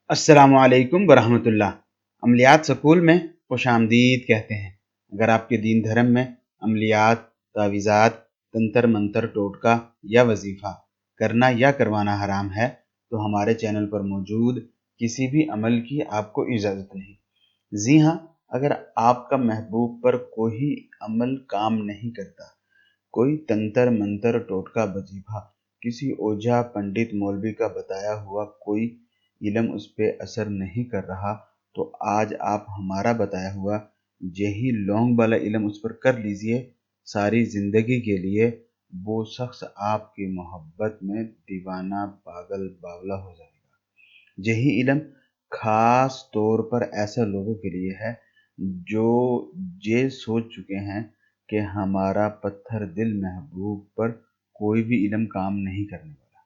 अस्सलामुअलैकुम वरहमतुल्लाह। अमलियात स्कूल में खुश आमदीद कहते हैं। अगर आपके दीन धर्म में अमलियात, तावीज़ात, तंत्र मंत्र, टोटका या वजीफ़ा करना या करवाना हराम है तो हमारे चैनल पर मौजूद किसी भी अमल की आपको इजाज़त नहीं। जी हाँ, अगर आपका महबूब पर कोई अमल काम नहीं करता, कोई तंत्र मंत्र, टोटका, वजीफा, किसी ओझा पंडित मौलवी का बताया हुआ कोई इल्म उस पे असर नहीं कर रहा, तो आज आप हमारा बताया हुआ यही लौंग वाला इल्म उस पर कर लीजिए। सारी जिंदगी के लिए वो शख्स आपकी मोहब्बत में दीवाना, पागल, बावला हो जाएगा। यही इल्म खास तौर पर ऐसे लोगों के लिए है जो ये सोच चुके हैं कि हमारा पत्थर दिल महबूब पर कोई भी इल्म काम नहीं करने वाला।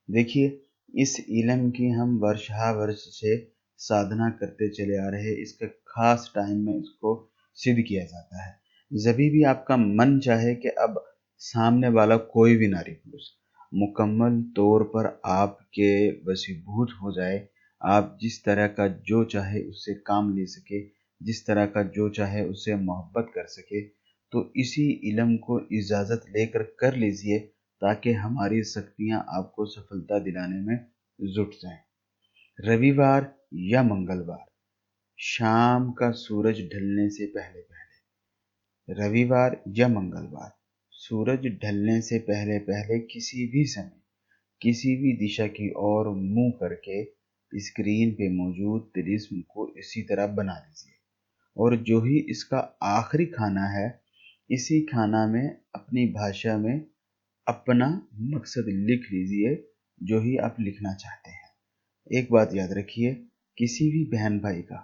देखिए, इस इल्म की हम वर्षा वर्ष से साधना करते चले आ रहे हैं। इसके खास टाइम में इसको सिद्ध किया जाता है। जभी भी आपका मन चाहे कि अब सामने वाला कोई भी नारी पुरुष मुकम्मल तौर पर आपके वशीभूत हो जाए, आप जिस तरह का जो चाहे उससे काम ले सके, जिस तरह का जो चाहे उससे मोहब्बत कर सके, तो इसी इल्म को इजाज़त लेकर कर लीजिए ताकि हमारी शक्तियाँ आपको सफलता दिलाने में जुट जाएं। रविवार या मंगलवार, शाम का सूरज ढलने से पहले पहले, रविवार या मंगलवार, सूरज ढलने से पहले पहले किसी भी समय, किसी भी दिशा की ओर मुंह करके स्क्रीन पे मौजूद तिलिस्म को इसी तरह बना लीजिए। और जो ही इसका आखिरी खाना है, इसी खाना में अपनी भाषा में अपना मकसद लिख लीजिए, जो ही आप लिखना चाहते हैं। एक बात याद रखिए, किसी भी बहन भाई का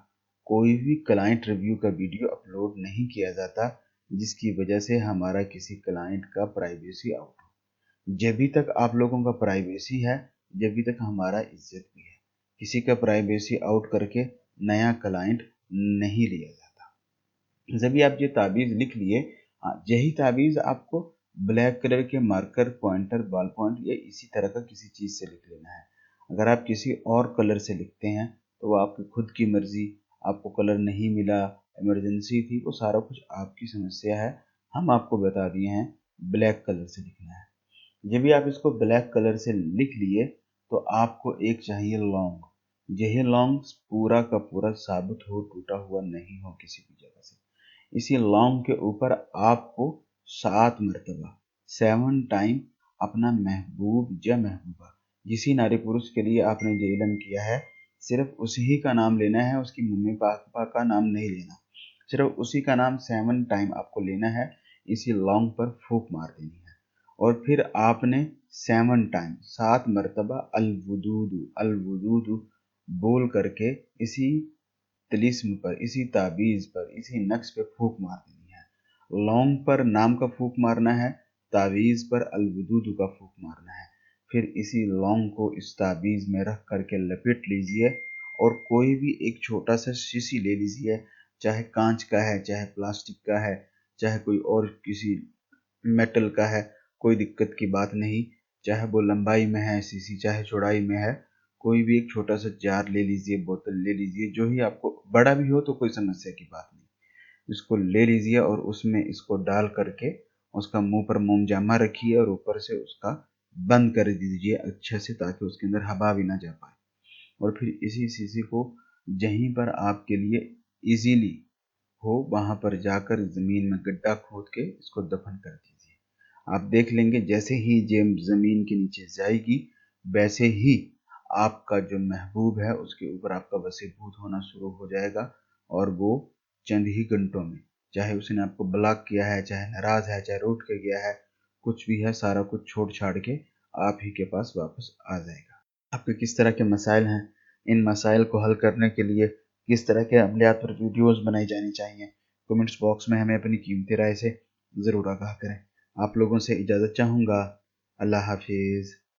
कोई भी क्लाइंट रिव्यू का वीडियो अपलोड नहीं किया जाता जिसकी वजह से हमारा किसी क्लाइंट का प्राइवेसी आउट हो। जब भी तक आप लोगों का प्राइवेसी है, जब भी तक हमारा इज्जत भी है। किसी का प्राइवेसी आउट करके नया क्लाइंट नहीं लिया जाता। जब भी आप ये ताबीज़ लिख लिए, यही ताबीज़ आपको ब्लैक कलर के मार्कर, पॉइंटर, बॉल पॉइंट या इसी तरह का किसी चीज़ से लिख लेना है। अगर आप किसी और कलर से लिखते हैं तो वो आपकी खुद की मर्जी, आपको कलर नहीं मिला, इमरजेंसी थी, वो सारा कुछ आपकी समस्या है। हम आपको बता दिए हैं ब्लैक कलर से लिखना है। जब भी आप इसको ब्लैक कलर से लिख लिए तो आपको एक चाहिए लौंग। यही लौंग पूरा का पूरा साबुत हो, टूटा हुआ नहीं हो किसी भी जगह से। इसी लौंग के ऊपर आपको 7 मरतबा, 7 टाइम अपना महबूब या महबूबा, जिसी नारी पुरुष के लिए आपने ये इल्म किया है, सिर्फ उसी का नाम लेना है, उसकी मम्मी पापा का नाम नहीं लेना। सिर्फ उसी का नाम 7 टाइम आपको लेना है, इसी लौंग पर फूंक मार देनी है। और फिर आपने 7 टाइम, 7 मरतबा अलवुदूदु अलवुदूदु बोल करके इसी तिलिस्म पर, इसी ताबीज़ पर, इसी नक्श पे फूंक मार देनी है। लौंग पर नाम का फूंक मारना है, ताबीज़ पर अलवुदूदु का फूंक मारना है। फिर इसी लौंग को इस ताबीज़ में रख करके लपेट लीजिए और कोई भी एक छोटा सा शीशी ले लीजिए, चाहे कांच का है, चाहे प्लास्टिक का है, चाहे कोई और किसी मेटल का है, कोई दिक्कत की बात नहीं। चाहे वो लंबाई में है शीशी, चाहे चौड़ाई में है, कोई भी एक छोटा सा जार ले लीजिए, बोतल ले लीजिए, जो ही आपको, बड़ा भी हो तो कोई समस्या की बात नहीं। इसको ले लीजिए और उसमें इसको डाल करके उसका मुंह पर मोमजामा रखिए और ऊपर से उसका बंद कर दीजिए अच्छे से, ताकि उसके अंदर हवा भी ना जा पाए। और फिर इसी शीशी को जहीं पर आपके लिए इजीली हो वहां पर जाकर जमीन में गड्ढा खोद के इसको दफन कर दीजिए। आप देख लेंगे जैसे ही ये जमीन के नीचे जाएगी, वैसे ही आपका जो महबूब है उसके ऊपर आपका वसीभूत होना शुरू हो जाएगा। और वो चंद ही घंटों में, चाहे उसने आपको ब्लॉक किया है, चाहे नाराज है, चाहे रूठ के गया है, कुछ भी है, सारा कुछ छोड़ छाड़ के आप ही के पास वापस आ जाएगा। आपके किस तरह के मसाइल हैं, इन मसाइल को हल करने के लिए किस तरह के अमलियात पर वीडियोस बनाई जानी चाहिए, कमेंट्स बॉक्स में हमें अपनी कीमती राय से ज़रूर आगाह करें। आप लोगों से इजाज़त चाहूँगा। अल्लाह हाफिज़।